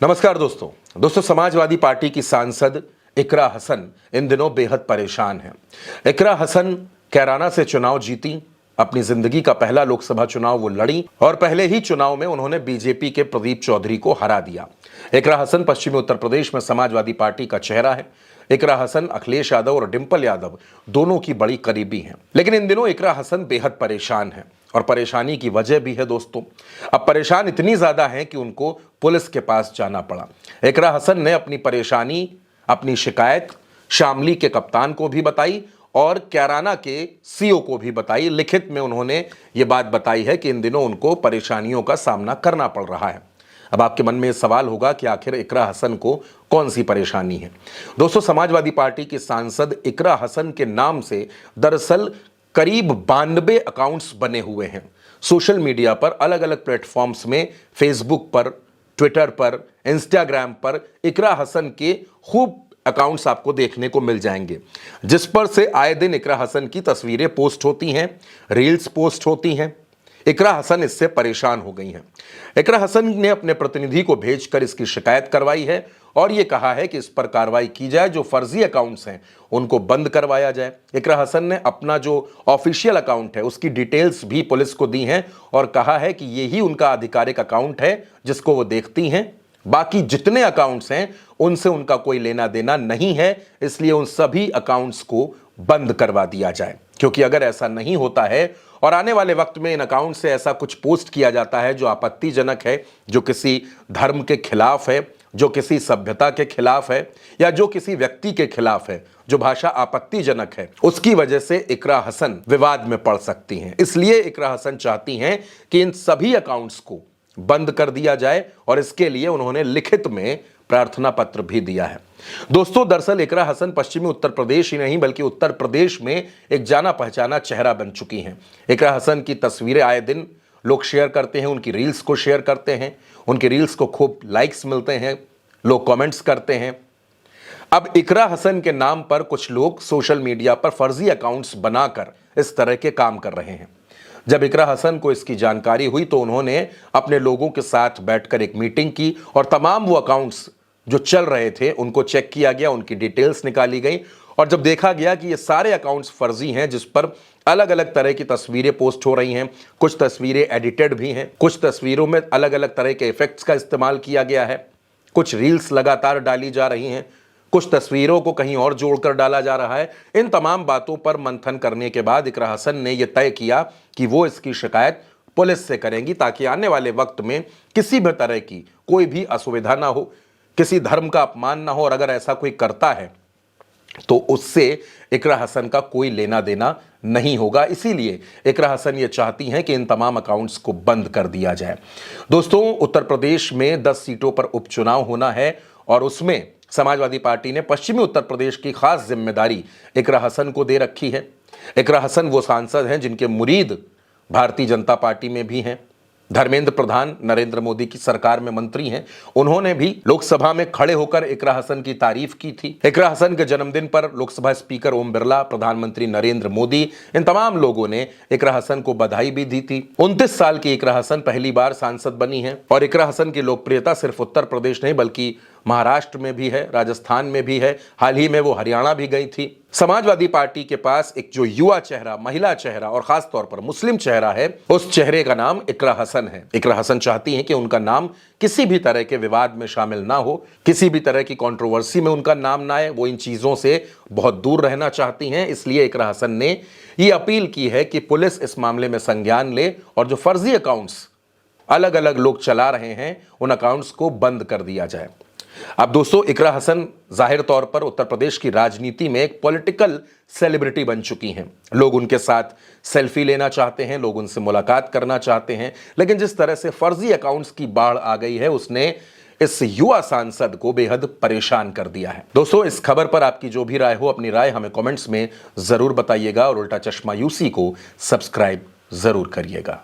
नमस्कार दोस्तों समाजवादी पार्टी की सांसद इकरा हसन इन दिनों बेहद परेशान हैं। इकरा हसन कैराना से चुनाव जीती, अपनी जिंदगी का पहला लोकसभा चुनाव वो लड़ी और पहले ही चुनाव में उन्होंने बीजेपी के प्रदीप चौधरी को हरा दिया। इकरा हसन पश्चिमी उत्तर प्रदेश में समाजवादी पार्टी का चेहरा है। इकरा हसन अखिलेश यादव और डिंपल यादव दोनों की बड़ी करीबी हैं, लेकिन इन दिनों इकरा हसन बेहद परेशान है और परेशानी की वजह भी है दोस्तों। अब परेशान इतनी ज्यादा है कि उनको पुलिस के पास जाना पड़ा। इकरा हसन ने अपनी परेशानी, अपनी शिकायत शामली के कप्तान को भी बताई और कैराना के सीओ को भी बताई। लिखित में उन्होंने ये बात बताई है कि इन दिनों उनको परेशानियों का सामना करना पड़ रहा है। अब आपके मन में सवाल होगा कि आखिर इकरा हसन को कौन सी परेशानी है। दोस्तों, समाजवादी पार्टी के सांसद इकरा हसन के नाम से दरअसल करीब 92 अकाउंट्स बने हुए हैं। सोशल मीडिया पर अलग अलग प्लेटफॉर्म्स में, फेसबुक पर, ट्विटर पर, इंस्टाग्राम पर इकरा हसन के खूब अकाउंट्स आपको देखने को मिल जाएंगे, जिस पर से आए दिन इकरा हसन की तस्वीरें पोस्ट होती हैं, रील्स पोस्ट होती हैं। इकरा हसन इससे परेशान हो गई हैं। इकरा हसन ने अपने प्रतिनिधि को भेजकर इसकी शिकायत करवाई है और यह कहा है कि इस पर कार्रवाई की जाए, जो फर्जी अकाउंट्स हैं उनको बंद करवाया जाए। इकरा हसन ने अपना जो ऑफिशियल अकाउंट है उसकी डिटेल्स भी पुलिस को दी हैं और कहा है कि यही उनका आधिकारिक अकाउंट है जिसको वो देखती हैं। बाकी जितने अकाउंट्स हैं उनसे उनका कोई लेना देना नहीं है, इसलिए उन सभी अकाउंट्स को बंद करवा दिया जाए। क्योंकि अगर ऐसा नहीं होता है और आने वाले वक्त में इन अकाउंट से ऐसा कुछ पोस्ट किया जाता है जो आपत्तिजनक है, जो किसी धर्म के खिलाफ है, जो किसी सभ्यता के खिलाफ है या जो किसी व्यक्ति के खिलाफ है, जो भाषा आपत्तिजनक है, उसकी वजह से इकरा हसन विवाद में पड़ सकती हैं। इसलिए इकरा हसन चाहती हैं कि इन सभी अकाउंट्स को बंद कर दिया जाए और इसके लिए उन्होंने लिखित में प्रार्थना पत्र भी दिया है। दोस्तों, दरअसल इकरा हसन पश्चिमी उत्तर प्रदेश ही नहीं बल्कि उत्तर प्रदेश में एक जाना पहचाना चेहरा बन चुकी हैं। इकरा हसन की तस्वीरें आए दिन लोग शेयर करते हैं, उनकी रील्स को शेयर करते हैं, उनकी रील्स को खूब लाइक्स मिलते हैं, लोग कमेंट्स करते हैं। अब इकरा हसन के नाम पर कुछ लोग सोशल मीडिया पर फर्जी अकाउंट्स बनाकर इस तरह के काम कर रहे हैं। जब इकरा हसन को इसकी जानकारी हुई तो उन्होंने अपने लोगों के साथ बैठकर एक मीटिंग की और तमाम वो अकाउंट्स जो चल रहे थे उनको चेक किया गया, उनकी डिटेल्स निकाली गई और जब देखा गया कि ये सारे अकाउंट्स फर्जी हैं, जिस पर अलग अलग तरह की तस्वीरें पोस्ट हो रही हैं, कुछ तस्वीरें एडिटेड भी हैं, कुछ तस्वीरों में अलग अलग तरह के इफेक्ट्स का इस्तेमाल किया गया है, कुछ रील्स लगातार डाली जा रही हैं, कुछ तस्वीरों को कहीं और जोड़कर डाला जा रहा है। इन तमाम बातों पर मंथन करने के बाद इकरा हसन ने यह तय किया कि वो इसकी शिकायत पुलिस से करेंगी, ताकि आने वाले वक्त में किसी भी तरह की कोई भी असुविधा ना हो, किसी धर्म का अपमान ना हो और अगर ऐसा कोई करता है तो उससे इकरा हसन का कोई लेना देना नहीं होगा। इसीलिए इकरा हसन ये चाहती हैं कि इन तमाम अकाउंट्स को बंद कर दिया जाए। दोस्तों, उत्तर प्रदेश में 10 सीटों पर उपचुनाव होना है और उसमें समाजवादी पार्टी ने पश्चिमी उत्तर प्रदेश की खास जिम्मेदारी इकरा हसन को दे रखी है। इकरा हसन वो सांसद हैं जिनके मुरीद भारतीय जनता पार्टी में भी हैं। धर्मेंद्र प्रधान नरेंद्र मोदी की सरकार में मंत्री हैं। उन्होंने भी लोकसभा में खड़े होकर इकरा हसन की तारीफ की थी। इकरा हसन के जन्मदिन पर लोकसभा स्पीकर ओम बिरला, प्रधानमंत्री नरेंद्र मोदी, इन तमाम लोगों ने इकरा हसन को बधाई भी दी थी। 29 साल की इकरा हसन पहली बार सांसद बनी है और इकरा हसन की लोकप्रियता सिर्फ उत्तर प्रदेश नहीं बल्कि महाराष्ट्र में भी है, राजस्थान में भी है। हाल ही में वो हरियाणा भी गई थी। समाजवादी पार्टी के पास एक जो युवा चेहरा, महिला चेहरा और खास तौर पर मुस्लिम चेहरा है, उस चेहरे का नाम इकरा हसन है। इकरा हसन चाहती हैं कि उनका नाम किसी भी तरह के विवाद में शामिल ना हो, किसी भी तरह की कंट्रोवर्सी में उनका नाम ना आए। वो इन चीजों से बहुत दूर रहना चाहती हैं। इसलिए इकरा हसन ने ये अपील की है कि पुलिस इस मामले में संज्ञान ले और जो फर्जी अकाउंट्स अलग अलग लोग चला रहे हैं उन अकाउंट्स को बंद कर दिया जाए। अब दोस्तों, इकरा हसन जाहिर तौर पर उत्तर प्रदेश की राजनीति में एक पॉलिटिकल सेलिब्रिटी बन चुकी हैं। लोग उनके साथ सेल्फी लेना चाहते हैं, लोग उनसे मुलाकात करना चाहते हैं, लेकिन जिस तरह से फर्जी अकाउंट्स की बाढ़ आ गई है उसने इस युवा सांसद को बेहद परेशान कर दिया है। दोस्तों, इस खबर पर आपकी जो भी राय हो, अपनी राय हमें कमेंट्स में जरूर बताइएगा और उल्टा चश्मा यूसी को सब्सक्राइब जरूर करिएगा।